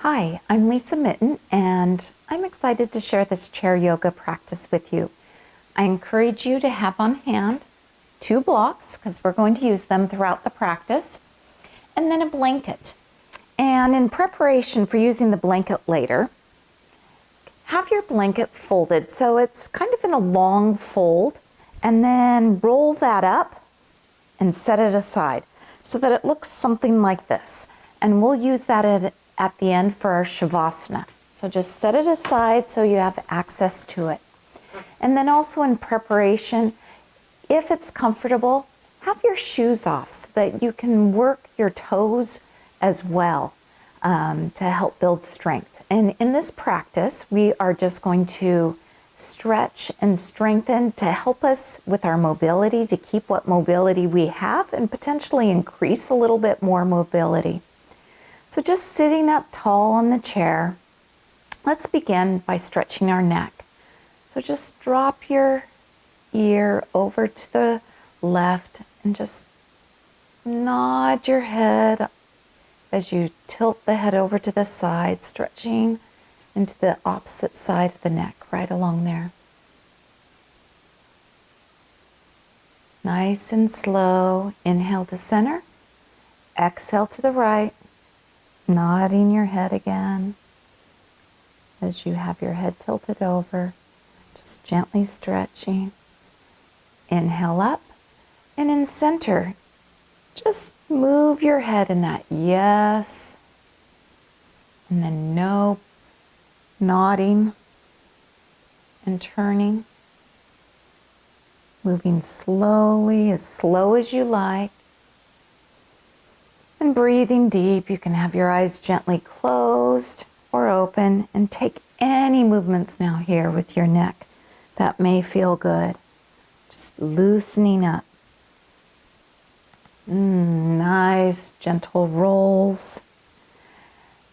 Hi, I'm Lisa Mitten, and I'm excited to share this chair yoga practice with you. I encourage you to have on hand 2 blocks, because we're going to use them throughout the practice, and then a blanket. And in preparation for using the blanket later, have your blanket folded so it's kind of in a long fold, and then roll that up and set it aside so that it looks something like this. And we'll use that at the end for our Shavasana. So just set it aside so you have access to it. And then also in preparation, if it's comfortable, have your shoes off so that you can work your toes as well to help build strength. And in this practice, we are just going to stretch and strengthen to help us with our mobility, to keep what mobility we have and potentially increase a little bit more mobility. So just sitting up tall on the chair, let's begin by stretching our neck. So just drop your ear over to the left and just nod your head as you tilt the head over to the side, stretching into the opposite side of the neck, right along there. Nice and slow. Inhale to center. Exhale to the right. Nodding your head again as you have your head tilted over. Just gently stretching. Inhale up. And in center, just move your head in that yes. And then no. Nodding and turning, moving slowly, as slow as you like, and breathing deep. You can have your eyes gently closed or open and take any movements now here with your neck that may feel good. Just loosening up. Nice, gentle rolls.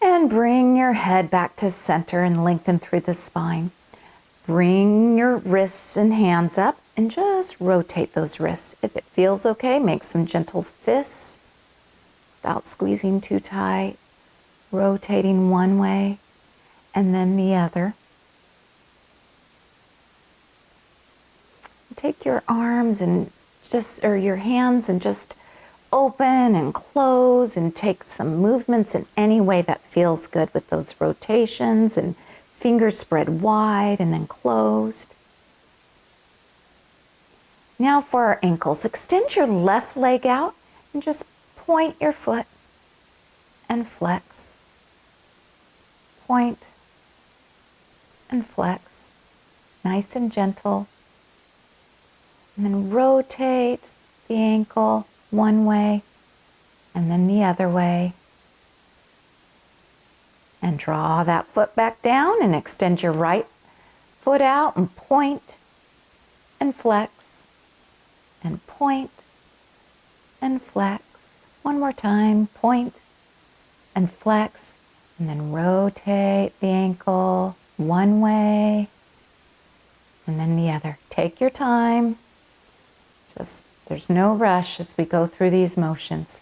And bring your head back to center and lengthen through the spine. Bring your wrists and hands up and just rotate those wrists. If it feels okay, make some gentle fists without squeezing too tight. Rotating one way and then the other. Take your arms and or your hands and just open and close and take some movements in any way that feels good with those rotations, and fingers spread wide and then closed. Now for our ankles, extend your left leg out and just point your foot and flex. Point and flex. Nice and gentle. And then rotate the ankle one way and then the other way. And draw that foot back down and extend your right foot out and point and flex and point and flex. One more time, point and flex, and then rotate the ankle one way and then the other. Take your time. There's no rush as we go through these motions.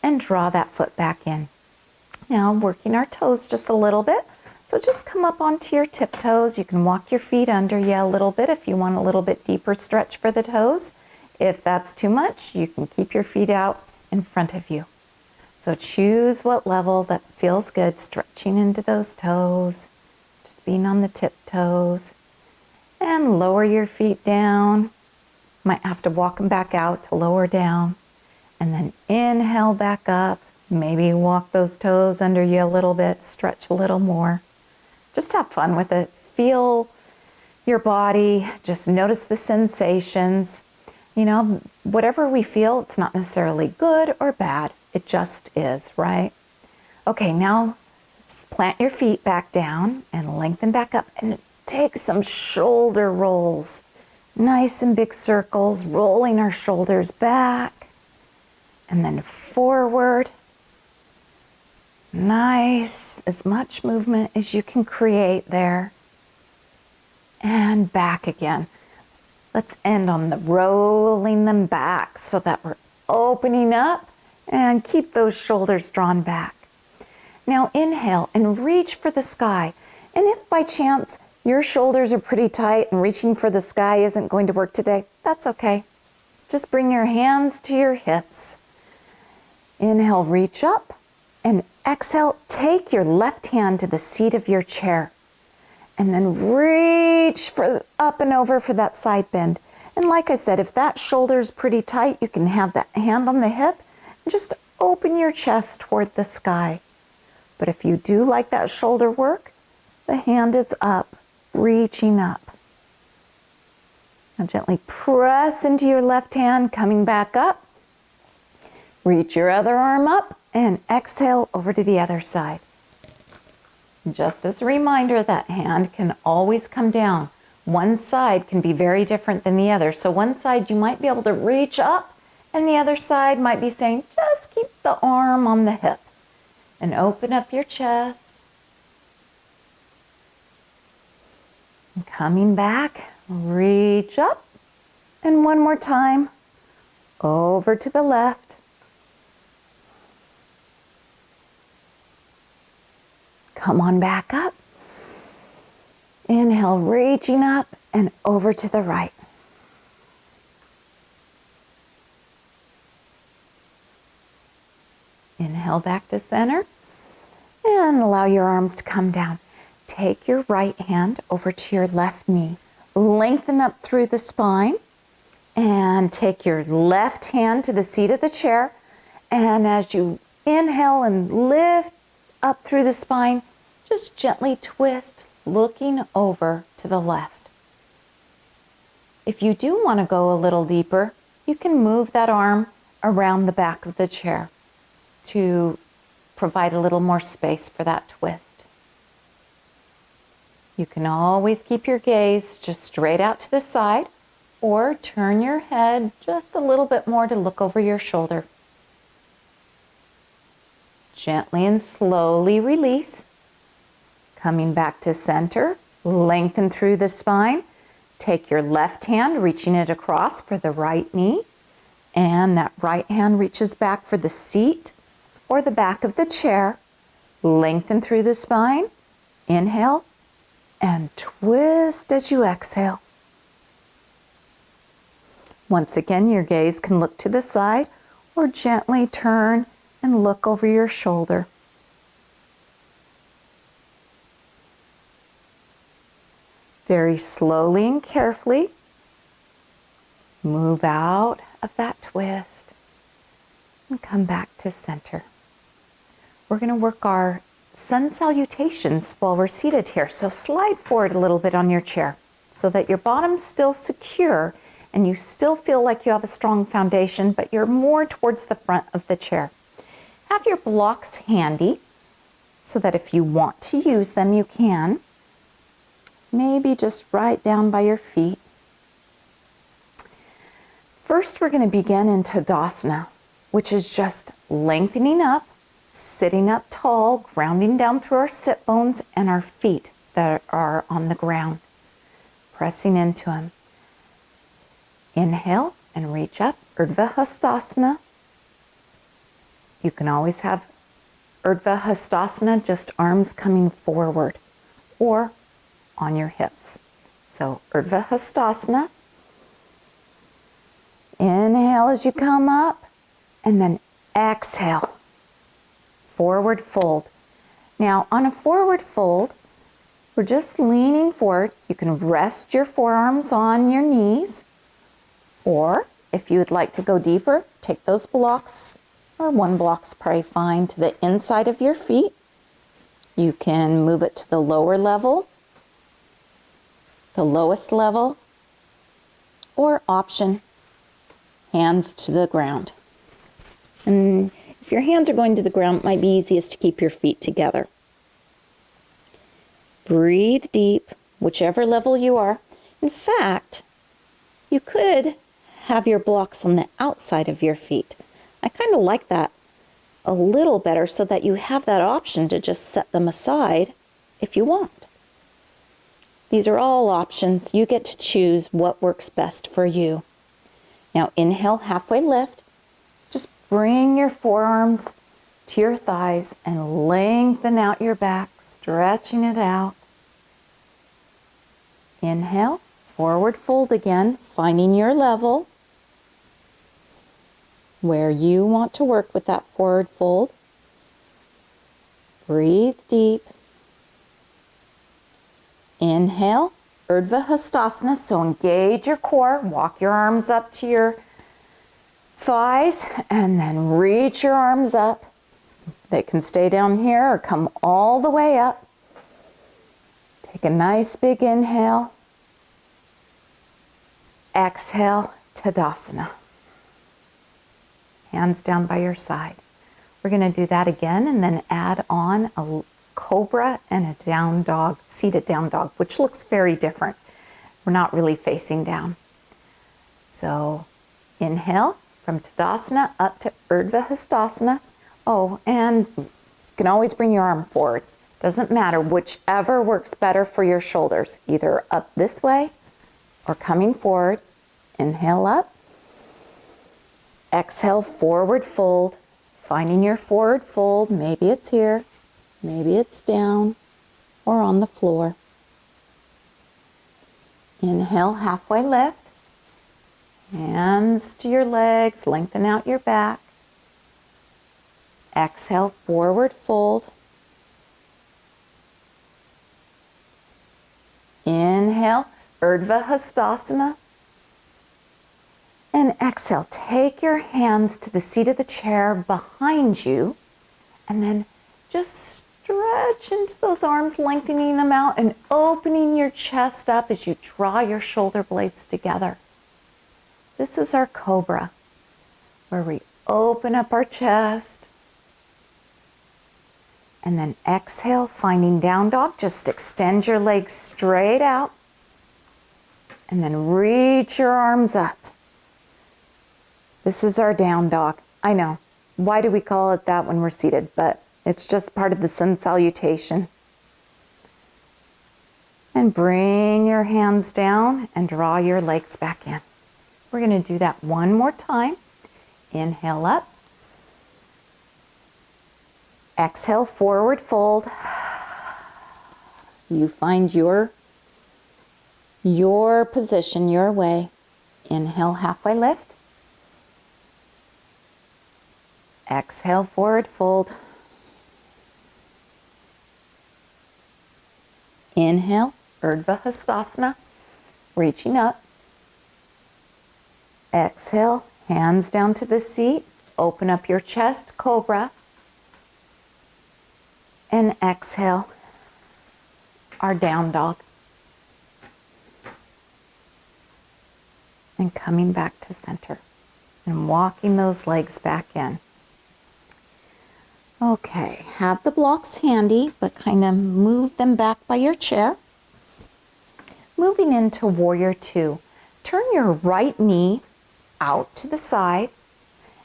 And draw that foot back in. Now working our toes just a little bit. So just come up onto your tiptoes. You can walk your feet under you a little bit if you want a little bit deeper stretch for the toes. If that's too much, you can keep your feet out in front of you. So choose what level that feels good, stretching into those toes, just being on the tiptoes. And lower your feet down. Might have to walk them back out to lower down. And then inhale back up. Maybe walk those toes under you a little bit, stretch a little more. Just have fun with it. Feel your body. Just notice the sensations. You know, whatever we feel, it's not necessarily good or bad. It just is, right? Okay, now plant your feet back down and lengthen back up and take some shoulder rolls. Nice and big circles, rolling our shoulders back and then forward. Nice, as much movement as you can create there. And back again. Let's end on the rolling them back so that we're opening up and keep those shoulders drawn back. Now inhale and reach for the sky. And if by chance your shoulders are pretty tight and reaching for the sky isn't going to work today, that's okay. Just bring your hands to your hips. Inhale, reach up, and exhale, take your left hand to the seat of your chair. And then reach up and over for that side bend. And like I said, if that shoulder is pretty tight, you can have that hand on the hip and just open your chest toward the sky. But if you do like that shoulder work, the hand is up, reaching up. Now gently press into your left hand, coming back up. Reach your other arm up and exhale over to the other side. Just as a reminder, that hand can always come down. One side can be very different than the other. So one side you might be able to reach up, and the other side might be saying, just keep the arm on the hip. And open up your chest. And coming back, reach up. And one more time, over to the left. Come on back up. Inhale, reaching up and over to the right. Inhale back to center and allow your arms to come down. Take your right hand over to your left knee. Lengthen up through the spine and take your left hand to the seat of the chair. And as you inhale and lift up through the spine, just gently twist, looking over to the left. If you do want to go a little deeper, you can move that arm around the back of the chair to provide a little more space for that twist. You can always keep your gaze just straight out to the side or turn your head just a little bit more to look over your shoulder. Gently and slowly release. Coming back to center, lengthen through the spine. Take your left hand, reaching it across for the right knee. And that right hand reaches back for the seat or the back of the chair. Lengthen through the spine. Inhale and twist as you exhale. Once again, your gaze can look to the side or gently turn and look over your shoulder. Very slowly and carefully, move out of that twist and come back to center. We're going to work our sun salutations while we're seated here. So slide forward a little bit on your chair so that your bottom's still secure and you still feel like you have a strong foundation, but you're more towards the front of the chair. Have your blocks handy so that if you want to use them, you can. Maybe just right down by your feet. First, we're going to begin in Tadasana, which is just lengthening up, sitting up tall, grounding down through our sit bones and our feet that are on the ground, pressing into them. Inhale and reach up, Urdhva Hastasana. You can always have Urdhva Hastasana, just arms coming forward or on your hips. So Urdhva Hastasana. Inhale as you come up and then exhale. Forward fold. Now on a forward fold, we're just leaning forward. You can rest your forearms on your knees, or if you would like to go deeper, take those blocks, or one block's probably fine, to the inside of your feet. You can move it to the lower level, the lowest level, or option, hands to the ground. And if your hands are going to the ground, it might be easiest to keep your feet together. Breathe deep, whichever level you are. In fact, you could have your blocks on the outside of your feet. I kind of like that a little better so that you have that option to just set them aside if you want. These are all options. You get to choose what works best for you. Now inhale, halfway lift. Just bring your forearms to your thighs and lengthen out your back, stretching it out. Inhale, forward fold again, finding your level where you want to work with that forward fold. Breathe deep. Inhale, Urdhva Hastasana, so engage your core, walk your arms up to your thighs, and then reach your arms up. They can stay down here or come all the way up. Take a nice big inhale. Exhale, Tadasana. Hands down by your side. We're going to do that again and then add on a cobra and a down dog, seated down dog, which looks very different. We're not really facing down. So inhale from Tadasana up to Urdhva Hastasana. Oh, and you can always bring your arm forward. Doesn't matter, whichever works better for your shoulders, either up this way or coming forward. Inhale up. Exhale, forward fold. Finding your forward fold. Maybe it's here, maybe it's down or on the floor. Inhale, halfway lift. Hands to your legs, lengthen out your back. Exhale, forward fold. Inhale, Urdhva Hastasana. And exhale, take your hands to the seat of the chair behind you, and then just stretch into those arms, lengthening them out and opening your chest up as you draw your shoulder blades together. This is our cobra, where we open up our chest. And then exhale, finding down dog. Just extend your legs straight out. And then reach your arms up. This is our down dog. I know. Why do we call it that when we're seated? But it's just part of the sun salutation. And bring your hands down and draw your legs back in. We're going to do that one more time. Inhale up. Exhale, forward fold. You find your position, your way. Inhale, halfway lift. Exhale, forward fold. Inhale, Urdhva Hastasana, reaching up. Exhale, hands down to the seat. Open up your chest, cobra. And exhale, our down dog. And coming back to center. And walking those legs back in. Okay, have the blocks handy, but kind of move them back by your chair. Moving into Warrior Two. Turn your right knee out to the side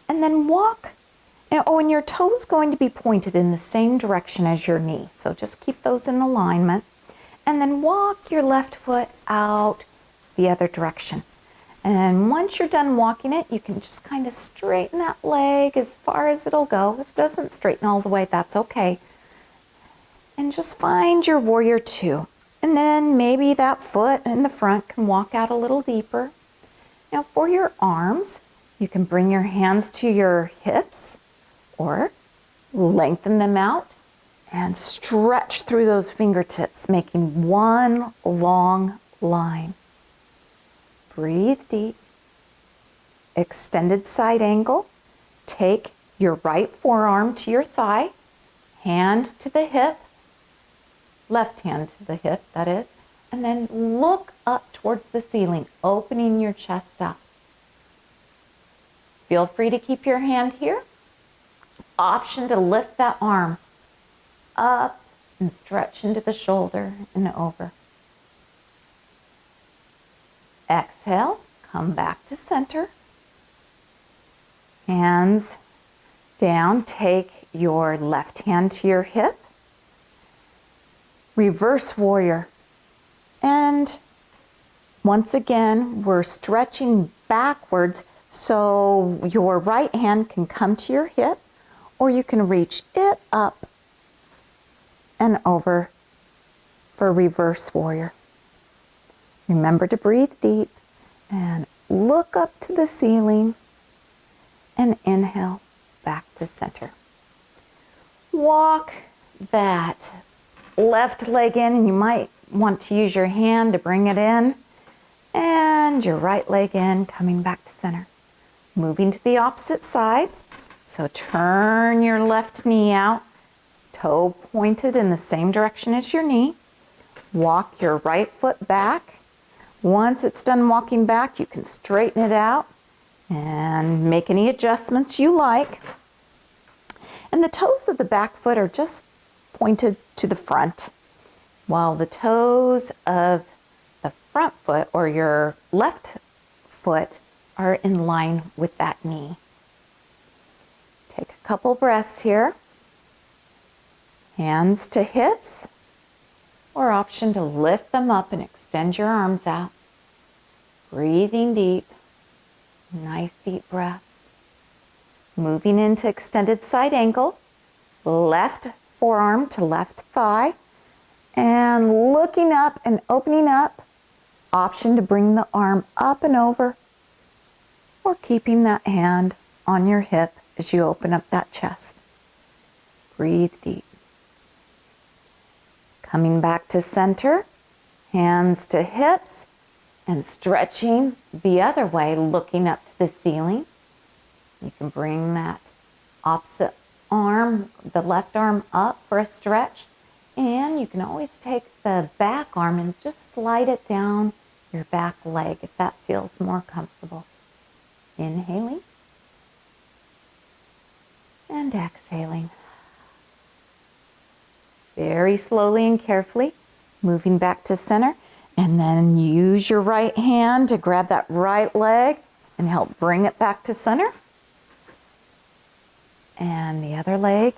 and then walk. And your toe's going to be pointed in the same direction as your knee. So just keep those in alignment. And then walk your left foot out the other direction. And once you're done walking it, you can just kind of straighten that leg as far as it'll go. If it doesn't straighten all the way, that's okay. And just find your Warrior Two. And then maybe that foot in the front can walk out a little deeper. Now for your arms, you can bring your hands to your hips or lengthen them out and stretch through those fingertips, making one long line. Breathe deep. Extended side angle. Take your right forearm to your thigh, hand to the hip, left hand to the hip, that is, and then look up towards the ceiling, opening your chest up. Feel free to keep your hand here. Option to lift that arm up and stretch into the shoulder and over. Exhale, come back to center. Hands down, take your left hand to your hip. Reverse warrior. And once again, we're stretching backwards so your right hand can come to your hip, or you can reach it up and over for reverse warrior. Remember to breathe deep and look up to the ceiling and inhale back to center. Walk that left leg in, and you might want to use your hand to bring it in, and your right leg in, coming back to center. Moving to the opposite side, so turn your left knee out, toe pointed in the same direction as your knee. Walk your right foot back. Once it's done walking back, you can straighten it out and make any adjustments you like. And the toes of the back foot are just pointed to the front, while the toes of the front foot or your left foot are in line with that knee. Take a couple breaths here. Hands to hips, or option to lift them up and extend your arms out. Breathing deep, nice deep breath. Moving into extended side angle, left forearm to left thigh, and looking up and opening up. Option to bring the arm up and over, or keeping that hand on your hip as you open up that chest. Breathe deep. Coming back to center, hands to hips, and stretching the other way, looking up to the ceiling. You can bring that opposite arm, the left arm up for a stretch, and you can always take the back arm and just slide it down your back leg if that feels more comfortable. Inhaling and exhaling. Very slowly and carefully, moving back to center, and then use your right hand to grab that right leg and help bring it back to center. And the other leg,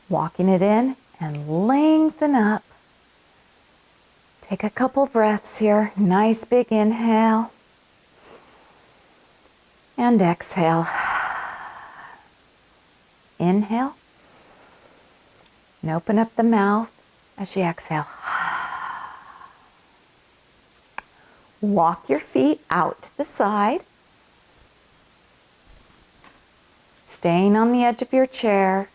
walking it in and lengthen up. Take a couple breaths here. Nice big inhale. And exhale. Inhale. And open up the mouth as you exhale. Walk your feet out to the side. Staying on the edge of your chair.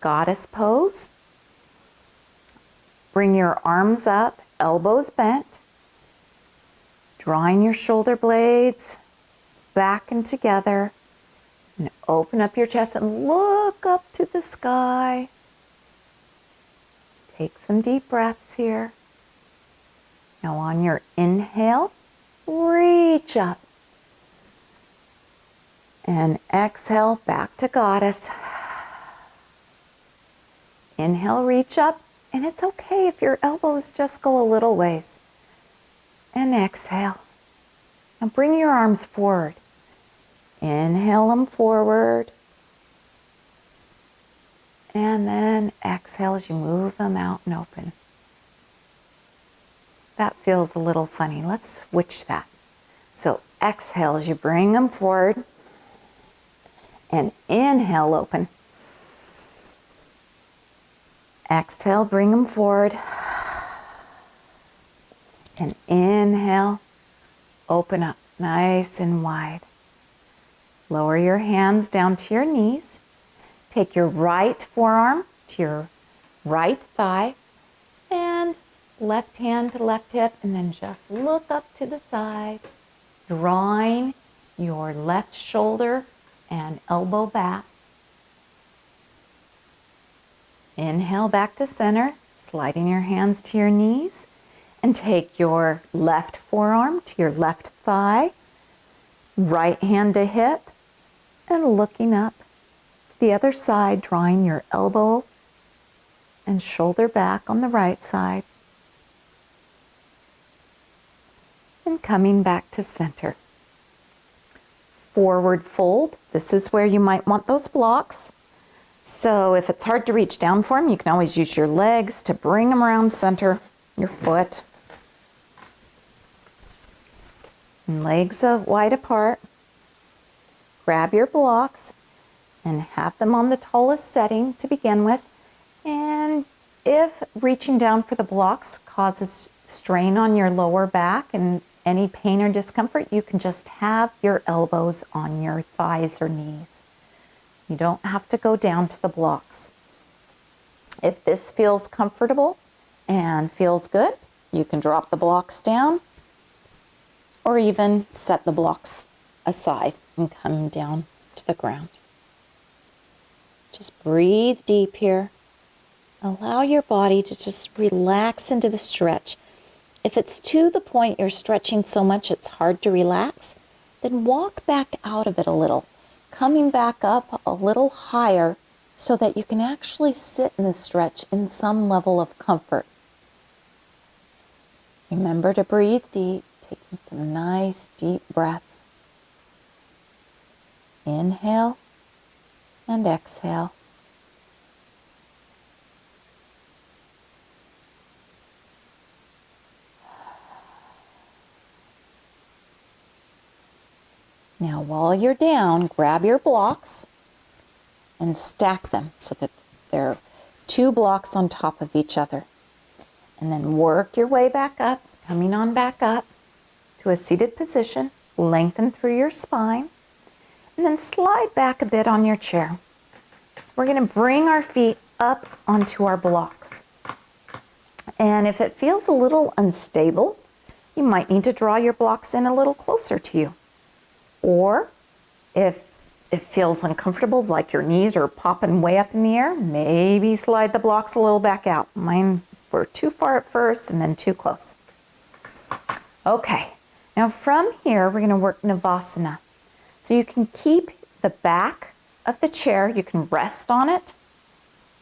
Goddess pose. Bring your arms up, elbows bent. Drawing your shoulder blades back and together. And open up your chest and look up to the sky. Take some deep breaths here. Now on your inhale, reach up. And exhale, back to goddess. Inhale, reach up. And it's okay if your elbows just go a little ways. And exhale. Now bring your arms forward. Inhale them forward. And then exhale as you move them out and open. That feels a little funny. Let's switch that. So exhale as you bring them forward. And inhale, open. Exhale, bring them forward. And inhale, open up nice and wide. Lower your hands down to your knees. Take your right forearm to your right thigh and left hand to left hip, and then just look up to the side, drawing your left shoulder and elbow back. Inhale back to center, sliding your hands to your knees, and take your left forearm to your left thigh, right hand to hip, and looking up to the other side, drawing your elbow and shoulder back on the right side, and coming back to center. Forward fold. This is where you might want those blocks. So if it's hard to reach down for them, you can always use your legs to bring them around center, your foot. And legs wide apart. Grab your blocks and have them on the tallest setting to begin with. And if reaching down for the blocks causes strain on your lower back and any pain or discomfort, you can just have your elbows on your thighs or knees. You don't have to go down to the blocks. If this feels comfortable and feels good, you can drop the blocks down or even set the blocks aside and come down to the ground. Just breathe deep here. Allow your body to just relax into the stretch. If it's to the point you're stretching so much it's hard to relax, then walk back out of it a little, coming back up a little higher so that you can actually sit in the stretch in some level of comfort. Remember to breathe deep, taking some nice deep breaths. Inhale and exhale. Now while you're down, grab your blocks and stack them so that they're 2 blocks on top of each other. And then work your way back up, coming on back up to a seated position. Lengthen through your spine. And then slide back a bit on your chair. We're going to bring our feet up onto our blocks. And if it feels a little unstable, you might need to draw your blocks in a little closer to you. Or if it feels uncomfortable, like your knees are popping way up in the air, maybe slide the blocks a little back out. Mine were too far at first and then too close. Okay, now from here we're going to work Navasana. So you can keep the back of the chair, you can rest on it,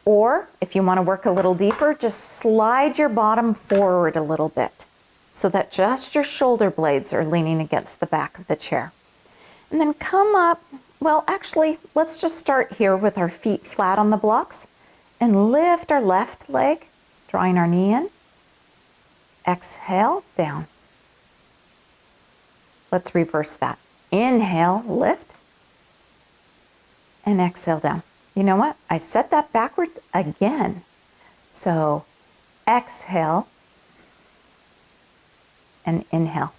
or if you want to work a little deeper, just slide your bottom forward a little bit so that just your shoulder blades are leaning against the back of the chair. And then come up, well actually let's just start here with our feet flat on the blocks and lift our left leg, drawing our knee in. Exhale, down. Let's reverse that. Inhale, lift, and exhale, down. You know what? I set that backwards again. So exhale and inhale.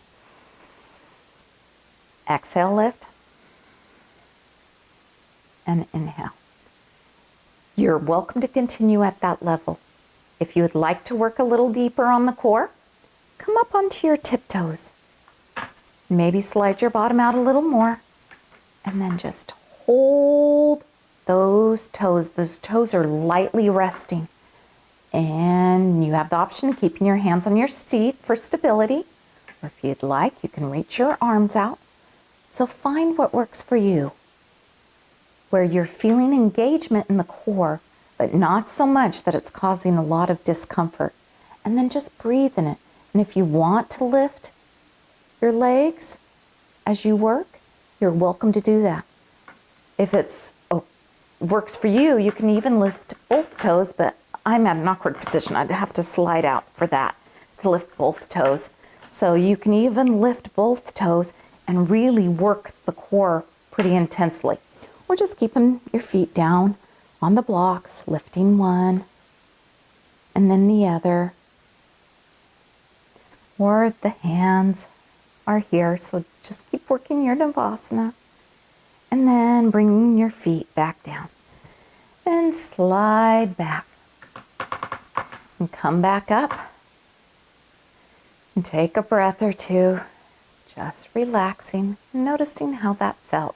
Exhale, lift, and inhale. You're welcome to continue at that level. If you would like to work a little deeper on the core, come up onto your tiptoes. Maybe slide your bottom out a little more, and then just hold those toes. Those toes are lightly resting. And you have the option of keeping your hands on your seat for stability, or if you'd like, you can reach your arms out. So find what works for you, where you're feeling engagement in the core, but not so much that it's causing a lot of discomfort. And then just breathe in it. And if you want to lift your legs as you work, you're welcome to do that. If it's works for you, you can even lift both toes, but I'm at an awkward position. I'd have to slide out for that to lift both toes. So you can even lift both toes and really work the core pretty intensely. Or just keeping your feet down on the blocks, lifting one and then the other. Or the hands are here, so just keep working your Navasana. And then bringing your feet back down. And slide back. And come back up. And take a breath or two. Just relaxing, noticing how that felt.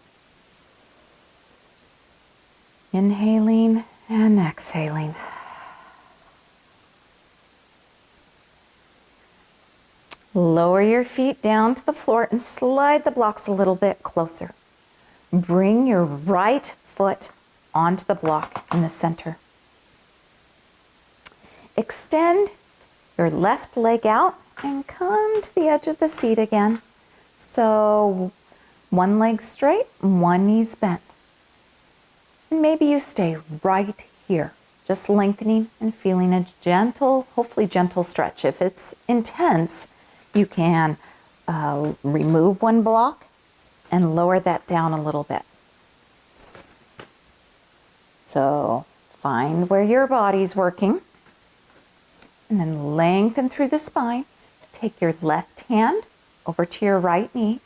Inhaling and exhaling. Lower your feet down to the floor and slide the blocks a little bit closer. Bring your right foot onto the block in the center. Extend your left leg out and come to the edge of the seat again. So one leg straight, one knee's bent. And maybe you stay right here, just lengthening and feeling a gentle, hopefully gentle stretch. If it's intense, you can remove one block and lower that down a little bit. So find where your body's working and then lengthen through the spine. Take your left hand over to your right knee,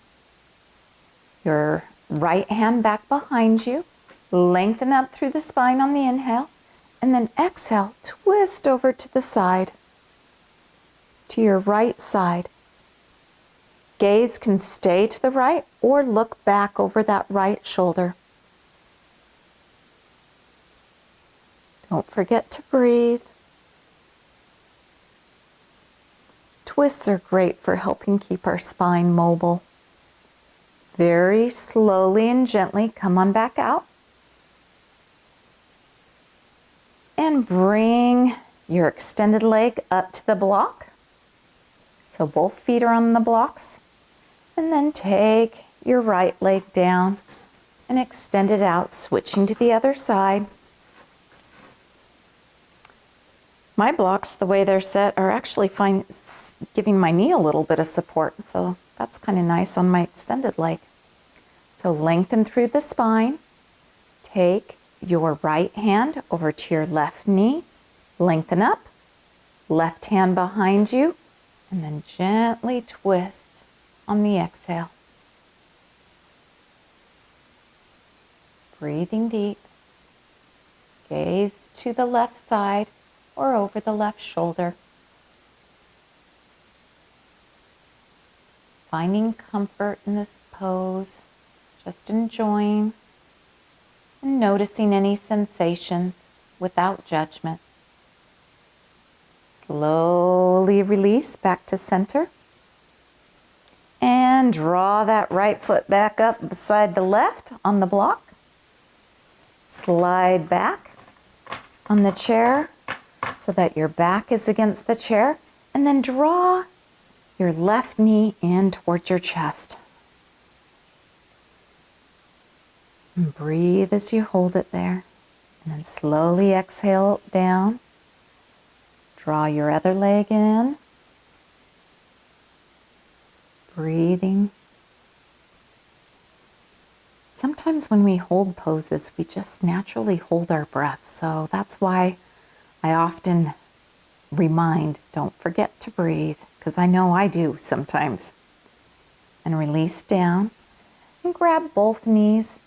your right hand back behind you, lengthen up through the spine on the inhale, and then exhale, twist over to the side, to your right side. Gaze can stay to the right or look back over that right shoulder. Don't forget to breathe. Twists are great for helping keep our spine mobile. Very slowly and gently come on back out. And bring your extended leg up to the block. So both feet are on the blocks. And then take your right leg down and extend it out, switching to the other side. My blocks, the way they're set, are actually giving my knee a little bit of support. So that's kind of nice on my extended leg. So lengthen through the spine. Take your right hand over to your left knee. Lengthen up. Left hand behind you. And then gently twist on the exhale. Breathing deep. Gaze to the left side or over the left shoulder. Finding comfort in this pose, just enjoying and noticing any sensations without judgment. Slowly release back to center. And draw that right foot back up beside the left on the block. Slide back on the chair so that your back is against the chair. And then draw your left knee in towards your chest. And breathe as you hold it there. And then slowly exhale down. Draw your other leg in. Breathing. Sometimes when we hold poses, we just naturally hold our breath. So that's why I often remind, don't forget to breathe, because I know I do sometimes. And release down and grab both knees.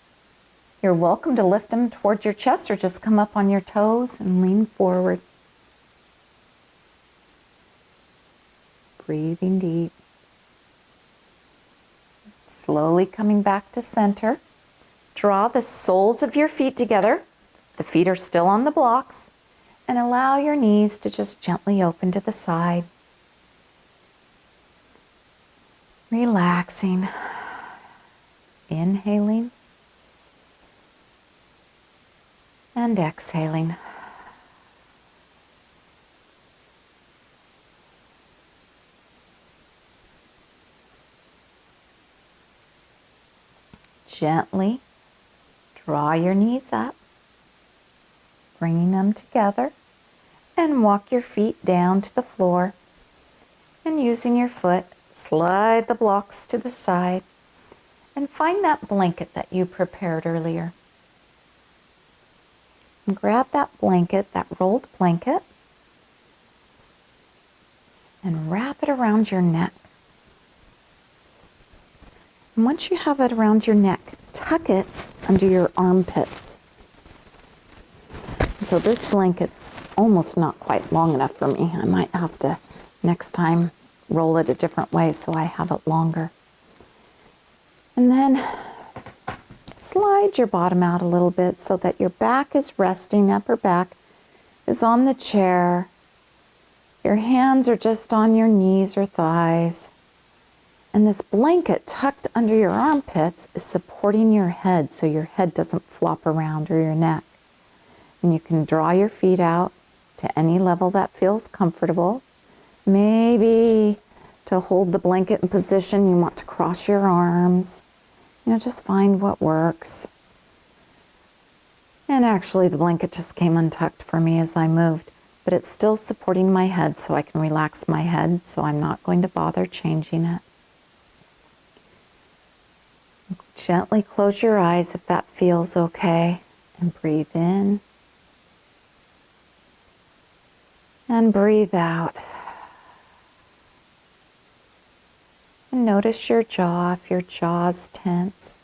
You're welcome to lift them towards your chest or just come up on your toes and lean forward. Breathing deep. Slowly coming back to center. Draw the soles of your feet together. The feet are still on the blocks. And allow your knees to just gently open to the side. Relaxing. Inhaling. And exhaling. Gently draw your knees up, bringing them together, and walk your feet down to the floor. And using your foot, slide the blocks to the side and find that blanket that you prepared earlier. And grab that blanket, that rolled blanket, and wrap it around your neck. And once you have it around your neck, tuck it under your armpits. So this blanket's almost not quite long enough for me. I might have to, next time, roll it a different way so I have it longer. And then slide your bottom out a little bit so that your back is resting, upper back is on the chair. Your hands are just on your knees or thighs. And this blanket tucked under your armpits is supporting your head so your head doesn't flop around or your neck. And you can draw your feet out to any level that feels comfortable. Maybe to hold the blanket in position, you want to cross your arms. Just find what works. And actually the blanket just came untucked for me as I moved, but it's still supporting my head so I can relax my head, so I'm not going to bother changing it. Gently close your eyes if that feels okay, and breathe in And breathe out. And notice your jaw, if your jaw's tense,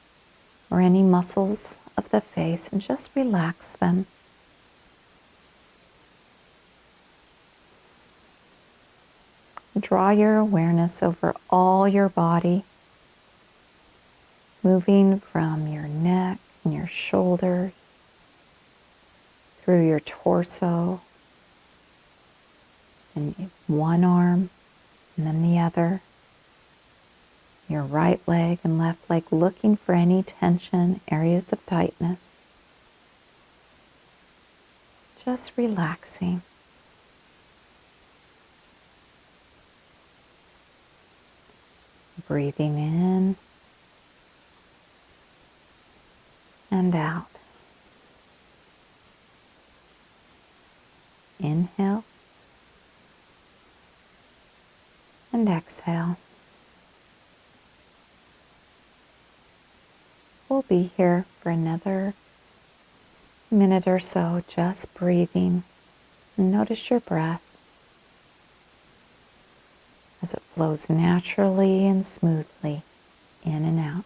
or any muscles of the face, and just relax them. Draw your awareness over all your body, moving from your neck and your shoulders, through your torso, and one arm, and then the other, your right leg and left leg, looking for any tension, areas of tightness. Just relaxing. Breathing in and out. Inhale and exhale. We'll be here for another minute or so, just breathing. Notice your breath as it flows naturally and smoothly in and out.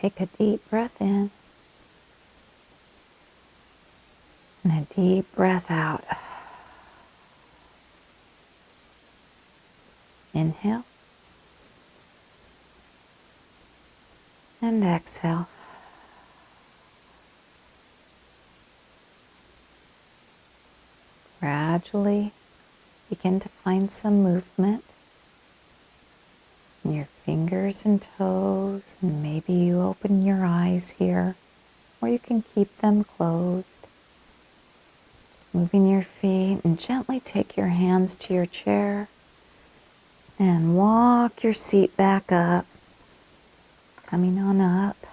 Take a deep breath in and a deep breath out. Inhale and exhale. Gradually begin to find some movement in your fingers and toes, and maybe you open your eyes here, or you can keep them closed. Just moving your feet, and gently take your hands to your chair and walk your seat back up. Coming on up,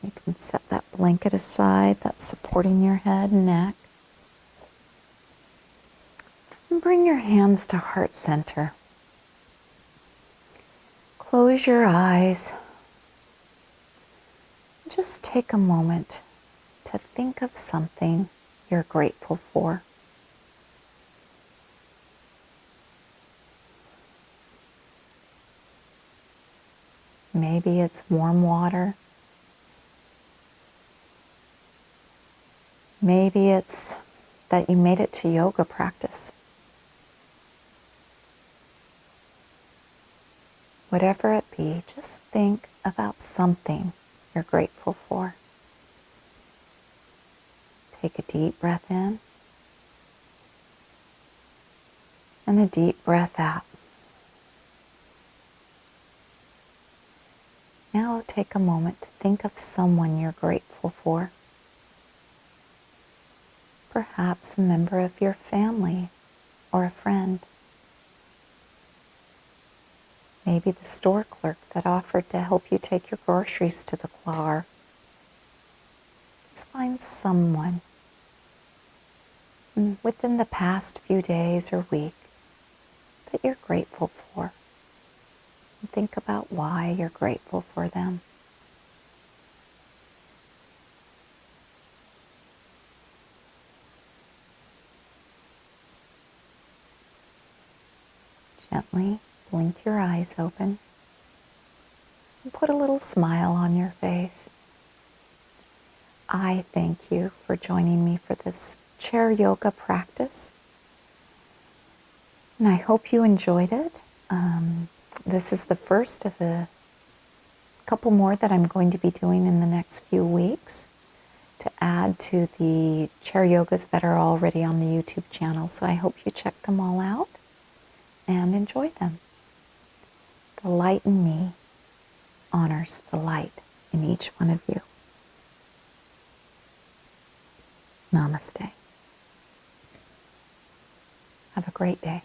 you can set that blanket aside that's supporting your head and neck. And bring your hands to heart center. Close your eyes. Just take a moment to think of something you're grateful for. Maybe it's warm water. Maybe it's that you made it to yoga practice. Whatever it be, just think about something you're grateful for. Take a deep breath in and a deep breath out. Now take a moment to think of someone you're grateful for. Perhaps a member of your family or a friend. Maybe the store clerk that offered to help you take your groceries to the car. Just find someone within the past few days or week that you're grateful for. And think about why you're grateful for them. Gently blink your eyes open and put a little smile on your face. I thank you for joining me for this chair yoga practice. And I hope you enjoyed it. This is the first of a couple more that I'm going to be doing in the next few weeks to add to the chair yogas that are already on the YouTube channel. So I hope you check them all out and enjoy them. The light in me honors the light in each one of you. Namaste. Have a great day.